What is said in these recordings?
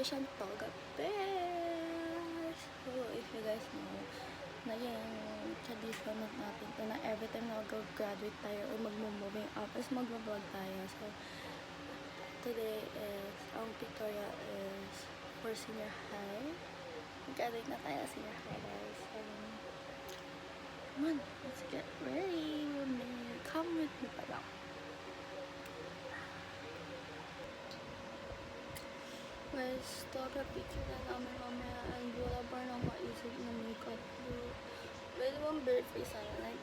siyang Toga Bears. So, if you guys know, na yung tradition natin ito na every time na mag-graduate tayo o mag-moving up is mag-vlog tayo. So, today is, ang tutorial is for senior high. Mag-graduate na tayo senior high, guys. Come on, let's get ready with me. Come with me pala. Guys, picture na namin mamaya and wala pa nang maisip na makeup look. Pwede bang bird face sana? Like,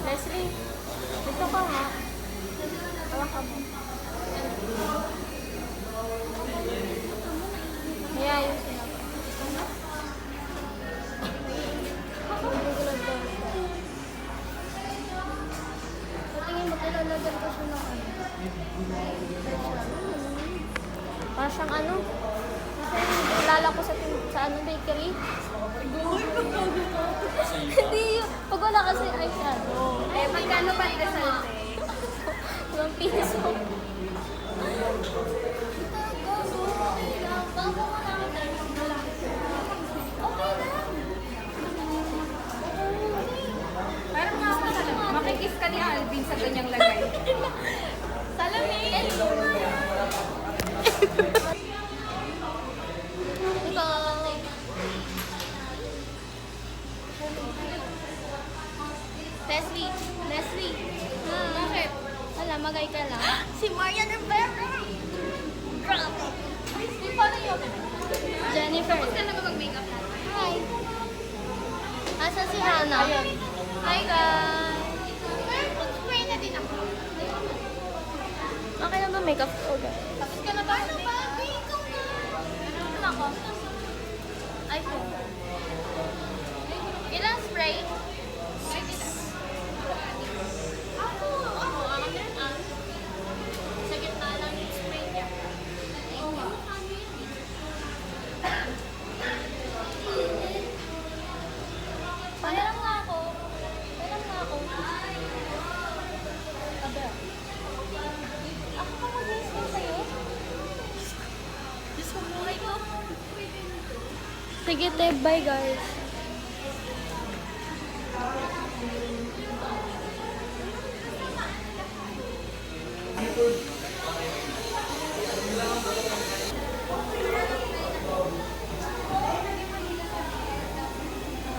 Leslie, dito ka nga. Tawag ka mo. Yeah, yung sinabi. Tingin mo, kilalagyan ko siya ng ano. Parang siyang ano? Kilala ko sa ano, bakery. Hindi yun. Pag wala kasi eyeshadow. Eh, magkano ba ito sa Ilang piso. Parang nga ako talaga. Makikiss ka ni Alvin sa ganyang lagay. Salamin! Leslie. Bakit? Wala, magay ka lang. Si Marian Rivera! Grabe! Di pa na yun. Jennifer. Tapos ka na ba mag-makeup natin? Hi. Asa si Hannah? Hi, guys. Pero mag-spray na din ako. Okay na ba makeup ko, guys? Tapos ka na ba? Ano ba? Ikaw na! Ano ako? iPhone. Ilang spray? 6. Ako, sa gitna lang yung spray niya. Pairam nga ako. Aba. Ako pa mag-spray sa'yo? Diyos ko, buhay ko. Sige, te. Bye, guys.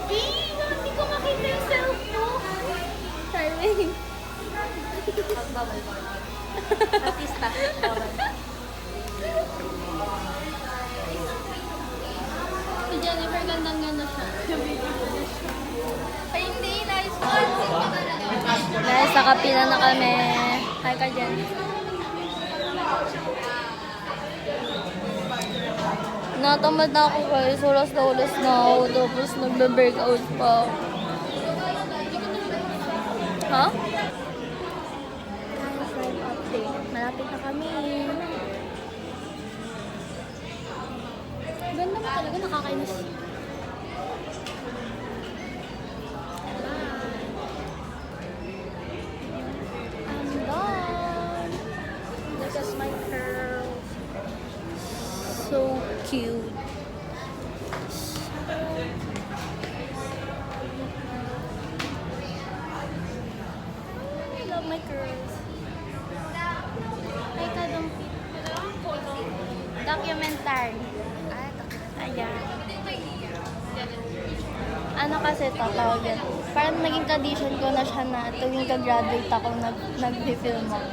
Hindi ko makita yung self mo. Charlie. Bawal. Artista. Bawal. Si Jennifer, gandang-ganda siya. Ay, hindi. Nice one. Guys, nakapila na kami. Hi ka, Jen. Natamad na ako guys. Ulas na ako. Tapos nagbe-breakout pa ako. Ha? Guys, live update. Malapit na kami. Ganda mo talaga. Nakakainis. I'm done. Look at my curls. So cute. I love my curls. Ay, kadumpit. Documentary. Ayan. ano kasi tatawag yan. Parang naging tradition ko na siya na tuwing ka-graduate ako, nag-film ako.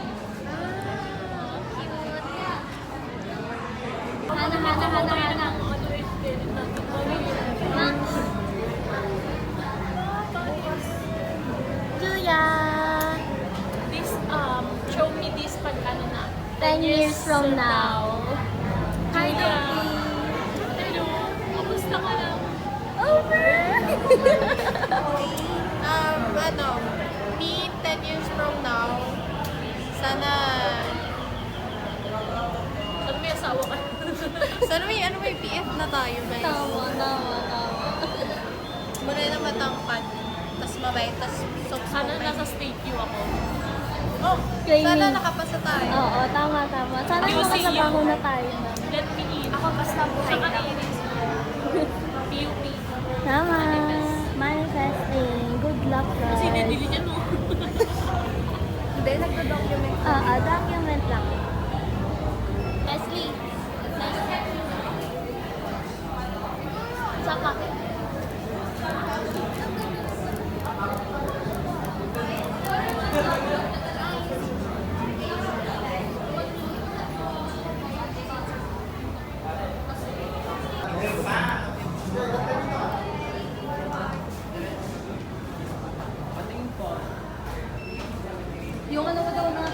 Hana. Julia! This, show me this pag ano na. 10 years from now. Hi, Doki! Hello, kamusta ka lang? Over! Me 10 years from now, sana May asawa ka. sana may PF na tayo, guys. Tama. Muna na matangkad, tas mabait, tas Sana nasa state view ako. Oh, Training. sana nakapasa tayo. Oo, tama. Sana You see makasabaho you. na tayo na. Let me in. Ako basta buhay na. PUP. Tama. Manifesting. Good luck, guys. Kasi dinili niya no. Hindi, nagdo-document. Document lang. Leslie. Saka. Yung ano daw na...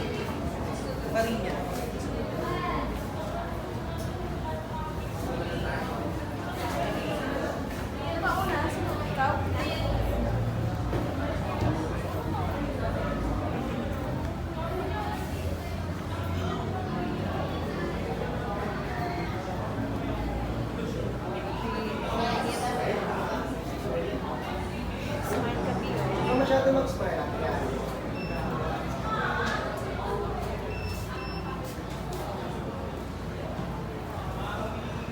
Masyado mag-smile. Yan.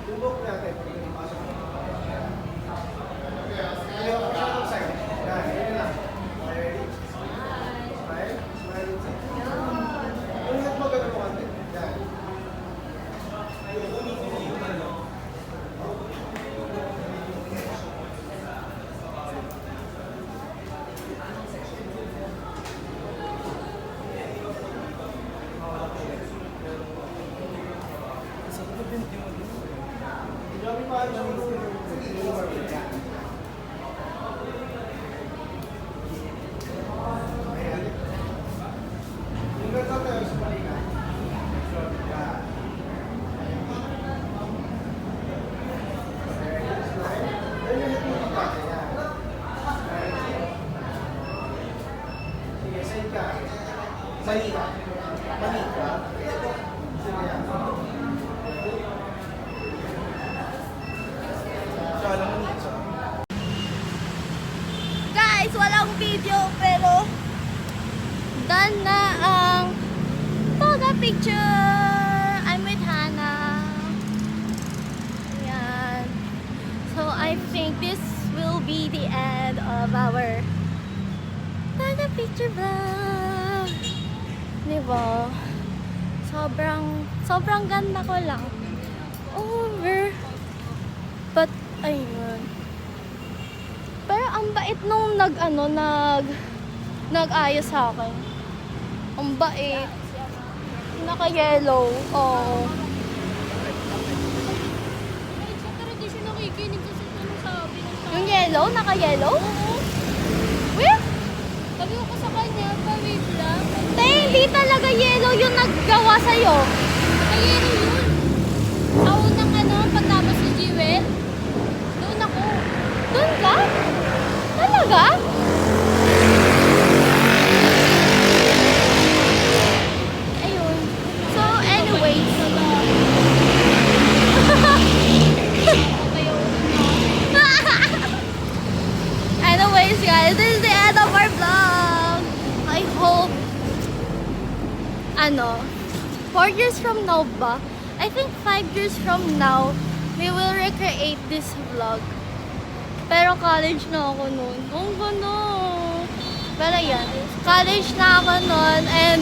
Tubok natin. Ayaw ko siya mag-smile. Yan, yun lang. Ready? Smile. Smile. Ulit mo ganun mo kante. Yan. Grabe pa rin siya. Yan. Ayan. Yung ganito tayo sa palinga. Yan. Then yung hit mo dito. Yan. Sige, side ka. Mali ka. Mali ka. Sige, yan. Guys, walang video pero done na ang photo picture. I'm with Hannah. Ayan. So I think this will be the end of our photo picture vlog. Diba? Sobrang ganda ko lang. Over. But, ayun. Pero ang bait nung nag-ayos sa akin. Ang bait. Naka-yellow. Oo. Hindi siya nakikinig kasi ano sabi ng tao. Yung yellow? Naka-yellow? Oo. Wait! Sabi ko sa kanya, pa-wave lang. Hindi talaga yellow yung naggawa sa'yo. Nakayero yun. Ako ng ano, pagtapos ni Jewel. Doon ako. Doon ka? Talaga? Ayun. So, anyways. Anyways, guys, this is the end of our vlog. I hope, 4 years from now ba? I think 5 years from now, we will recreate this vlog. Pero college na ako noon. Ang gano. Pero yan, college na ako noon and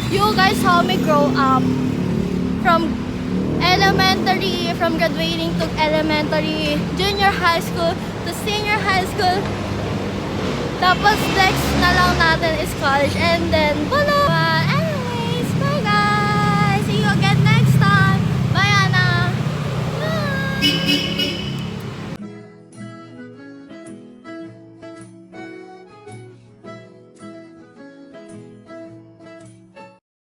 you guys saw me grow up from elementary, from graduating to elementary, junior high school to senior high school. Tapos next na lang natin is college and then wala. Anyways, bye guys! See you again next time! Bye Anna! Bye!